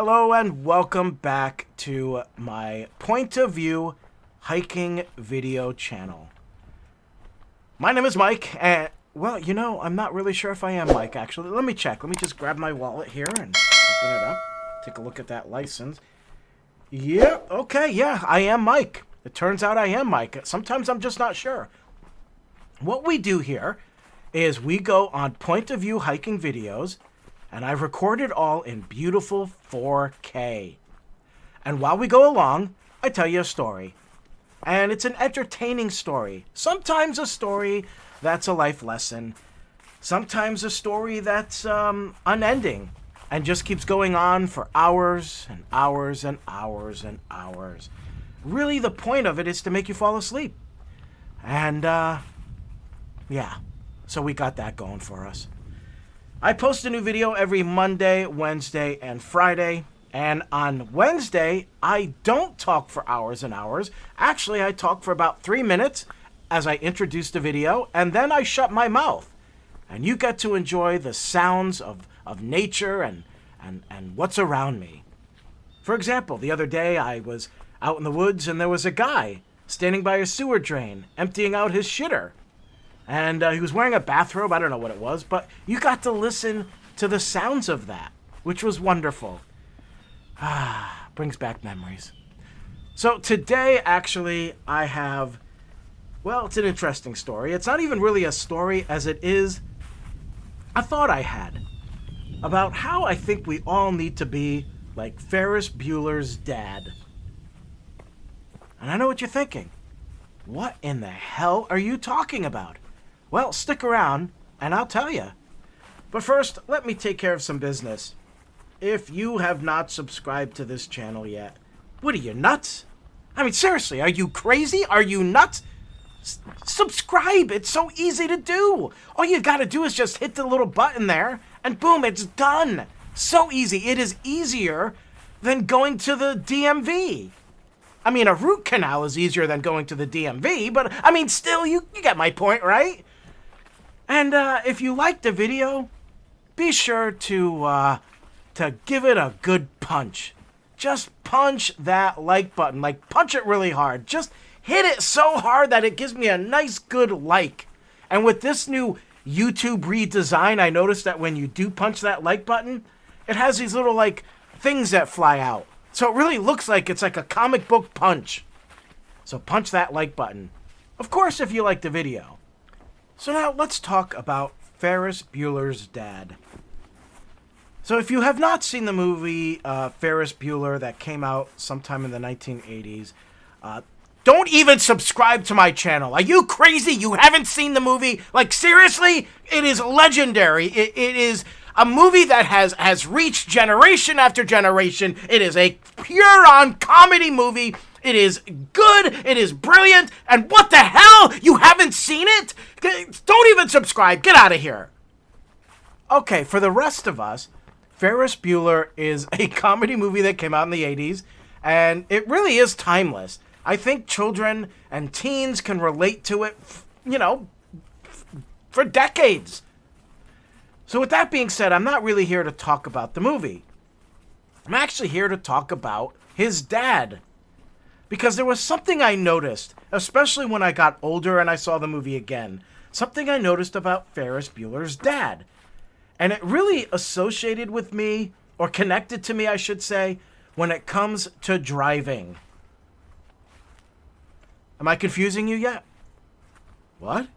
Hello and welcome back to my point of view hiking video channel. My name is Mike, and well, I'm not really sure if I am Mike actually. Let me check. Let me just grab my wallet here and open it up. Take a look at that license. Yeah, okay, yeah, I am Mike. It turns out I am Mike. Sometimes I'm just not sure. What we do here is we go on point of view hiking videos, and I've recorded all in beautiful 4K. And while we go along, I tell you a story. And it's an entertaining story. Sometimes a story that's a life lesson. Sometimes a story that's unending and just keeps going on for hours and hours and hours and hours. Really, the point of it is to make you fall asleep. And, yeah. So we got that going for us. I post a new video every Monday, Wednesday, and Friday. And on Wednesday, I don't talk for hours and hours. Actually, I talk for about 3 minutes as I introduce the video, and then I shut my mouth. And you get to enjoy the sounds of nature and what's around me. For example, the other day I was out in the woods and there was a guy standing by a sewer drain, emptying out his shitter. And he was wearing a bathrobe. I don't know what it was, but you got to listen to the sounds of that, which was wonderful. Brings back memories. So today, actually, I have, well, it's an interesting story. It's not even really a story as it is a thought I had about how I think we all need to be like Ferris Bueller's dad. And I know what you're thinking. What in the hell are you talking about? Well, stick around, and I'll tell you. But first, let me take care of some business. If you have not subscribed to this channel yet, what are you, nuts? I mean, seriously, are you crazy? Are you nuts? Subscribe! It's so easy to do! All you gotta do is just hit the little button there, and boom, it's done! So easy. It is easier than going to the DMV. I mean, a root canal is easier than going to the DMV, but, I mean, still, you get my point, right? And if you liked the video, be sure to give it a good punch. Just punch that like button. Like, punch it really hard. Just hit it so hard that it gives me a nice, good like. And with this new YouTube redesign, I noticed that when you do punch that like button, it has these little, like, things that fly out. So it really looks like it's like a comic book punch. So punch that like button. Of course, if you like the video. So now let's talk about Ferris Bueller's dad. So if you have not seen the movie Ferris Bueller that came out sometime in the 1980s, don't even subscribe to my channel. Are you crazy? You haven't seen the movie? Like, seriously? It is legendary. It is a movie that has reached generation after generation. It is a pure-on comedy movie. It is good. It is brilliant. And what the hell? You haven't seen it? Don't even subscribe. Get out of here. Okay, for the rest of us, Ferris Bueller is a comedy movie that came out in the 80s, and it really is timeless. I think children and teens can relate to it, for decades. So with that being said, I'm not really here to talk about the movie. I'm actually here to talk about his dad. Because there was something I noticed, especially when I got older and I saw the movie again. Something I noticed about Ferris Bueller's dad. And it really associated with me, or connected to me, I should say, when it comes to driving. Am I confusing you yet? What?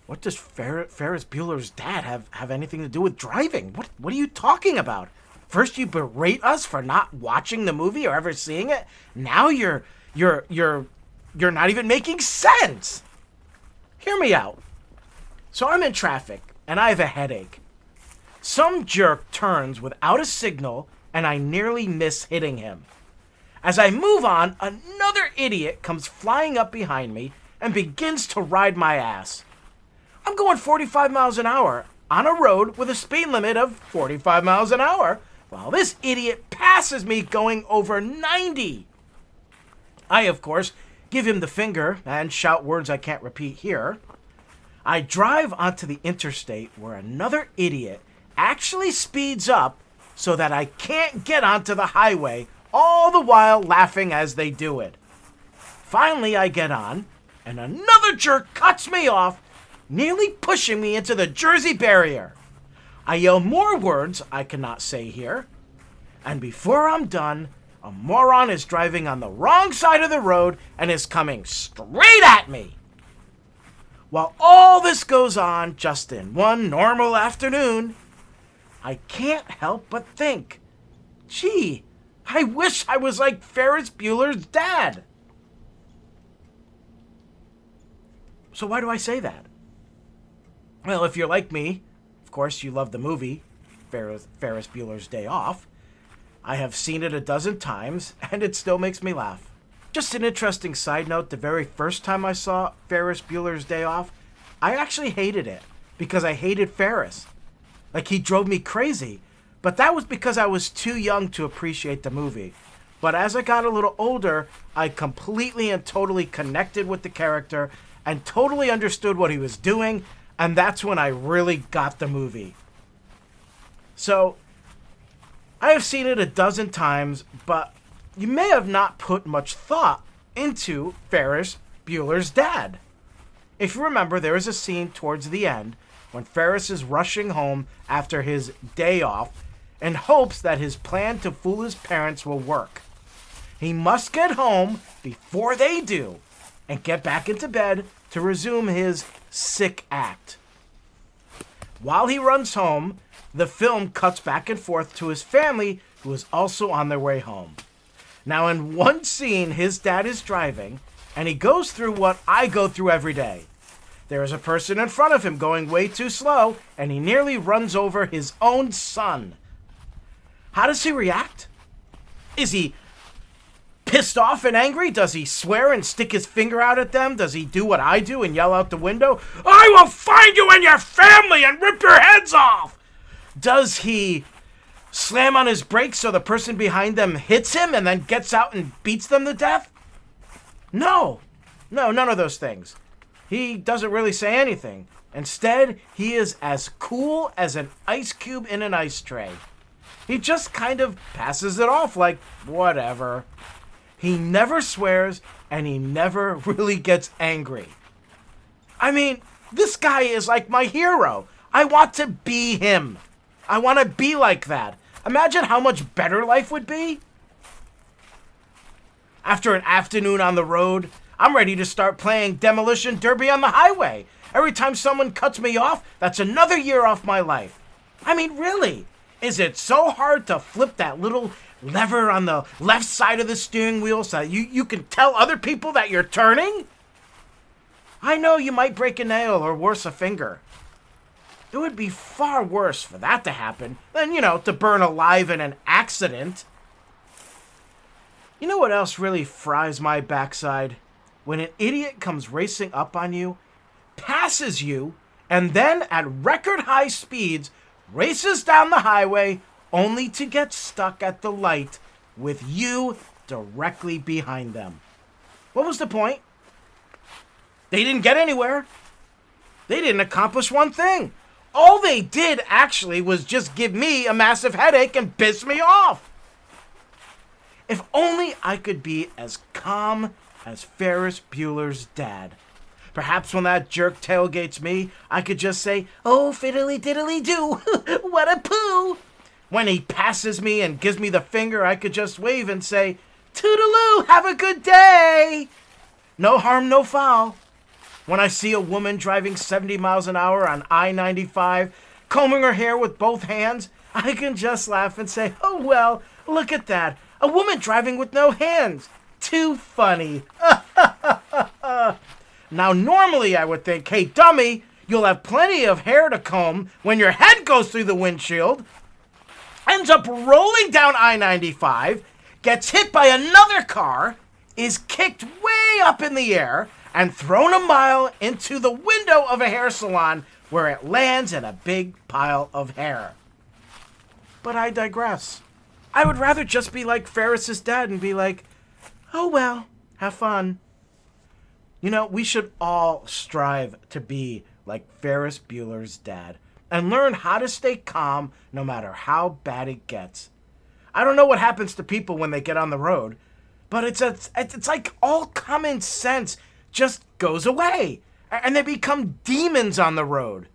What does Ferris Bueller's dad have anything to do with driving? What are you talking about? First you berate us for not watching the movie or ever seeing it. Now you're not even making sense. Hear me out. So I'm in traffic and I have a headache. Some jerk turns without a signal and I nearly miss hitting him. As I move on, another idiot comes flying up behind me and begins to ride my ass. I'm going 45 miles an hour on a road with a speed limit of 45 miles an hour, while this idiot passes me going over 90. I, of course, give him the finger and shout words I can't repeat here. I drive onto the interstate where another idiot actually speeds up so that I can't get onto the highway, all the while laughing as they do it. Finally, I get on, and another jerk cuts me off, nearly pushing me into the Jersey barrier. I yell more words I cannot say here, and before I'm done, a moron is driving on the wrong side of the road and is coming straight at me. While all this goes on just in one normal afternoon, I can't help but think, gee, I wish I was like Ferris Bueller's dad. So why do I say that? Well, if you're like me, of course you love the movie Ferris Bueller's Day Off. I have seen it a dozen times, and it still makes me laugh. Just an interesting side note, the very first time I saw Ferris Bueller's Day Off, I actually hated it, because I hated Ferris. Like, he drove me crazy. But that was because I was too young to appreciate the movie. But as I got a little older, I completely and totally connected with the character, and totally understood what he was doing, and that's when I really got the movie. So, I have seen it a dozen times, but you may have not put much thought into Ferris Bueller's dad. If you remember, there is a scene towards the end when Ferris is rushing home after his day off in hopes that his plan to fool his parents will work. He must get home before they do and get back into bed to resume his sick act. While he runs home, the film cuts back and forth to his family, who is also on their way home. Now, in one scene, his dad is driving, and he goes through what I go through every day. There is a person in front of him going way too slow, and he nearly runs over his own son. How does he react? Is he pissed off and angry? Does he swear and stick his finger out at them? Does he do what I do and yell out the window, "I will find you and your family and rip your heads off"? Does he slam on his brakes so the person behind them hits him and then gets out and beats them to death? No, none of those things. He doesn't really say anything. Instead, he is as cool as an ice cube in an ice tray. He just kind of passes it off like, whatever. He never swears, and he never really gets angry. I mean, this guy is like my hero. I want to be him. I want to be like that. Imagine how much better life would be. After an afternoon on the road, I'm ready to start playing Demolition Derby on the highway. Every time someone cuts me off, that's another year off my life. I mean, really, is it so hard to flip that little lever on the left side of the steering wheel so that you can tell other people that you're turning? I know you might break a nail or worse, a finger. It would be far worse for that to happen than, to burn alive in an accident. You know what else really fries my backside? When an idiot comes racing up on you, passes you, and then at record high speeds races down the highway only to get stuck at the light with you directly behind them. What was the point? They didn't get anywhere. They didn't accomplish one thing. All they did actually was just give me a massive headache and piss me off. If only I could be as calm as Ferris Bueller's dad. Perhaps when that jerk tailgates me, I could just say, "Oh, fiddly diddly do, what a poo." When he passes me and gives me the finger, I could just wave and say, "Toodaloo, have a good day." No harm, no foul. When I see a woman driving 70 miles an hour on I-95, combing her hair with both hands, I can just laugh and say, "Oh, well, look at that. A woman driving with no hands. Too funny." Now, normally I would think, "Hey, dummy, you'll have plenty of hair to comb when your head goes through the windshield," ends up rolling down I-95, gets hit by another car, is kicked way up in the air, and thrown a mile into the window of a hair salon where it lands in a big pile of hair. But I digress. I would rather just be like Ferris's dad and be like, "Oh well, have fun." We should all strive to be like Ferris Bueller's dad. and learn how to stay calm no matter how bad it gets. I don't know what happens to people when they get on the road, but it's like all common sense just goes away, and they become demons on the road.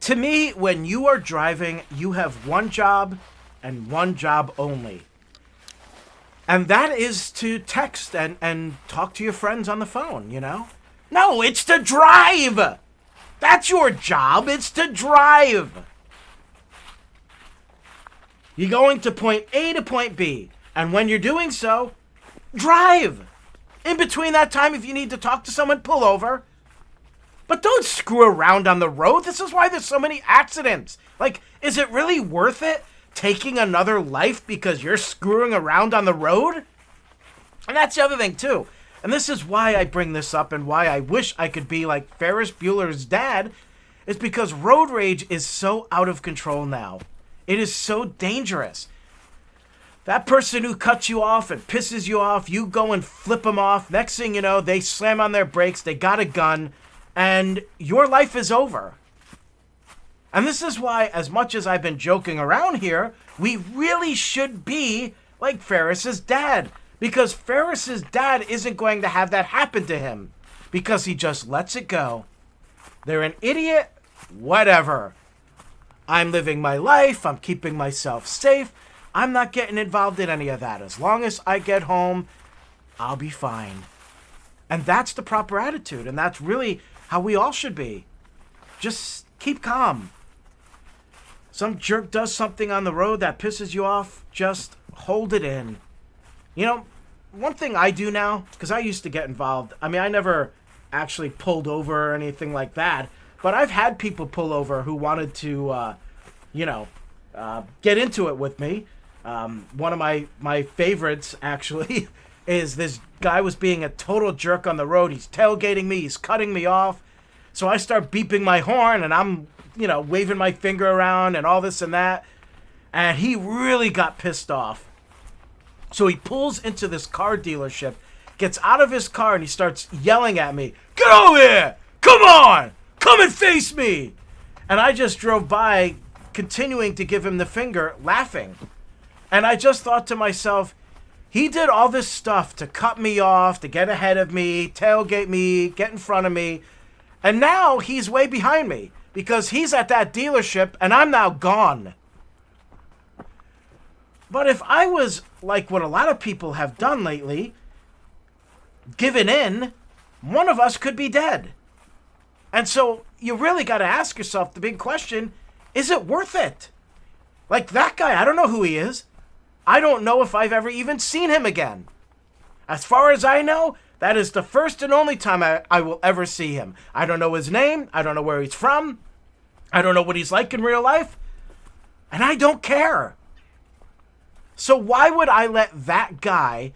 To me, when you are driving, you have one job and one job only. And that is to text and talk to your friends on the phone, you know? No, it's to drive! That's your job, it's to drive! You're going to point A to point B, and when you're doing so, drive! In between that time, if you need to talk to someone, pull over. But don't screw around on the road. This is why there's so many accidents. Like, is it really worth it taking another life because you're screwing around on the road? And that's the other thing, too. And this is why I bring this up and why I wish I could be like Ferris Bueller's dad, is because road rage is so out of control now. It is so dangerous. That person who cuts you off and pisses you off, you go and flip them off. Next thing you know, they slam on their brakes, they got a gun, and your life is over. And this is why, as much as I've been joking around here, we really should be like Ferris's dad. Because Ferris's dad isn't going to have that happen to him. Because he just lets it go. They're an idiot, whatever. I'm living my life, I'm keeping myself safe. I'm not getting involved in any of that. As long as I get home, I'll be fine. And that's the proper attitude. And that's really how we all should be. Just keep calm. Some jerk does something on the road that pisses you off, just hold it in. You know, one thing I do now, because I used to get involved, I mean, I never actually pulled over or anything like that, but I've had people pull over who wanted to, get into it with me. One of my favorites, actually, is this guy was being a total jerk on the road. He's tailgating me. He's cutting me off. So I start beeping my horn, and I'm, waving my finger around and all this and that. And he really got pissed off. So he pulls into this car dealership, gets out of his car, and he starts yelling at me, "Get over here! Come on! Come and face me!" And I just drove by, continuing to give him the finger, laughing. And I just thought to myself, he did all this stuff to cut me off, to get ahead of me, tailgate me, get in front of me. And now he's way behind me because he's at that dealership and I'm now gone. But if I was like what a lot of people have done lately, given in, one of us could be dead. And so you really got to ask yourself the big question, is it worth it? Like that guy, I don't know who he is. I don't know if I've ever even seen him again. As far as I know, that is the first and only time I will ever see him. I don't know his name. I don't know where he's from. I don't know what he's like in real life. And I don't care. So why would I let that guy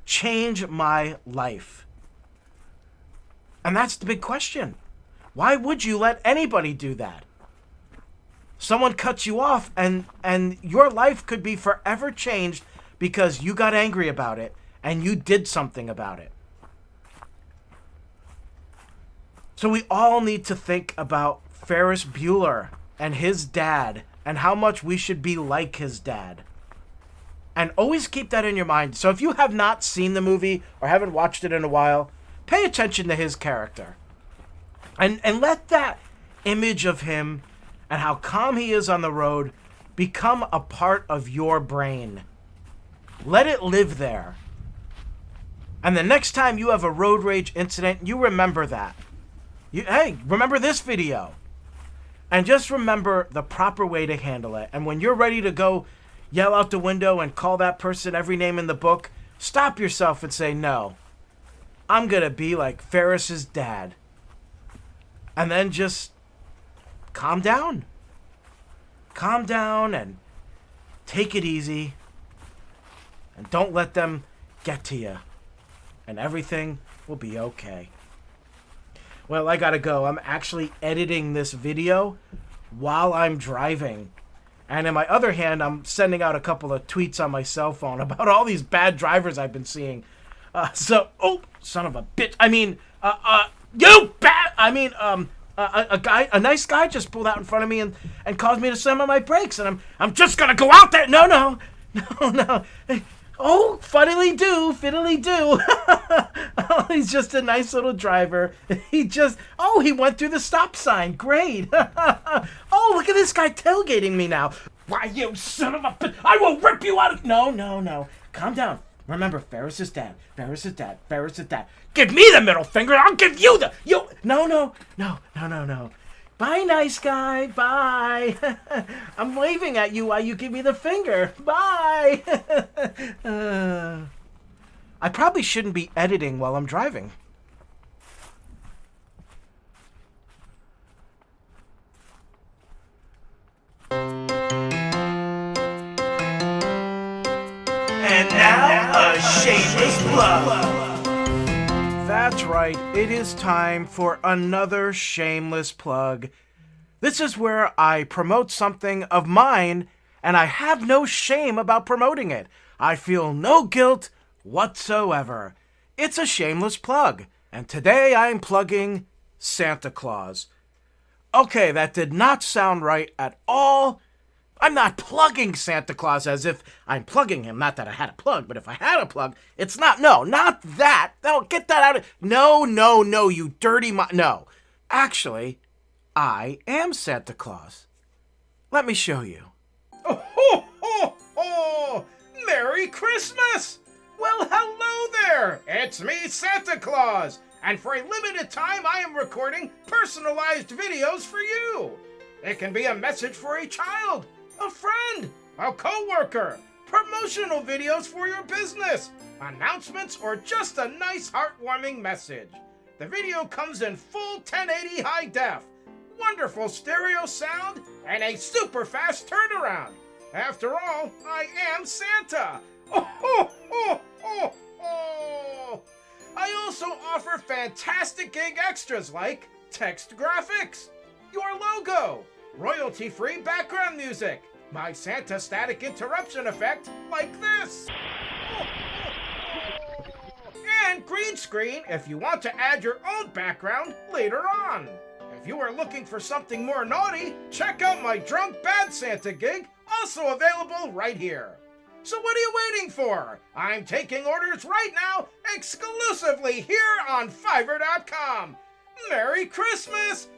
change my life? And that's the big question. Why would you let anybody do that? Someone cuts you off and your life could be forever changed because you got angry about it and you did something about it. So we all need to think about Ferris Bueller and his dad and how much we should be like his dad. And always keep that in your mind. So if you have not seen the movie or haven't watched it in a while, pay attention to his character. And let that image of him and how calm he is on the road become a part of your brain. Let it live there. And the next time you have a road rage incident, you remember that. Remember this video. And just remember the proper way to handle it. And when you're ready to go yell out the window and call that person every name in the book, stop yourself and say, no, I'm going to be like Ferris's dad. And then just calm down. Calm down and take it easy. And don't let them get to you. And everything will be okay. Well, I gotta go. I'm actually editing this video while I'm driving. And in my other hand, I'm sending out a couple of tweets on my cell phone about all these bad drivers I've been seeing. Son of a bitch. a nice guy just pulled out in front of me and caused me to slam on my brakes, and I'm just gonna go out there. No. Oh, fiddly do. Oh, he's just a nice little driver. He went through the stop sign. Great. Oh, look at this guy tailgating me now. Why, you son of a... I will rip you out of... No. Calm down. Remember, Ferris is dad. Give me the middle finger, I'll give you the... No. Bye, nice guy. Bye. I'm waving at you while you give me the finger. Bye. I probably shouldn't be editing while I'm driving. And now, a shameless plug. That's right, it is time for another shameless plug. This is where I promote something of mine, and I have no shame about promoting it. I feel no guilt whatsoever. It's a shameless plug, and today I'm plugging Santa Claus. Okay, that did not sound right at all. I'm not plugging Santa Claus as if I'm plugging him. Not that I had a plug, but if I had a plug, it's not. No, not that. No, get that out of... No, you dirty no. Actually, I am Santa Claus. Let me show you. Oh! Merry Christmas! Well, hello there! It's me, Santa Claus! And for a limited time, I am recording personalized videos for you. It can be a message for a child, a friend, a co-worker, promotional videos for your business, announcements, or just a nice heartwarming message. The video comes in full 1080 high def, wonderful stereo sound, and a super fast turnaround. After all, I am Santa. I also offer fantastic gig extras like text graphics, your logo, royalty-free background music, my Santa static interruption effect like this, and green screen if you want to add your own background later on. If you are looking for something more naughty, check out my Drunk Bad Santa gig, also available right here. So what are you waiting for? I'm taking orders right now, exclusively here on Fiverr.com. Merry Christmas!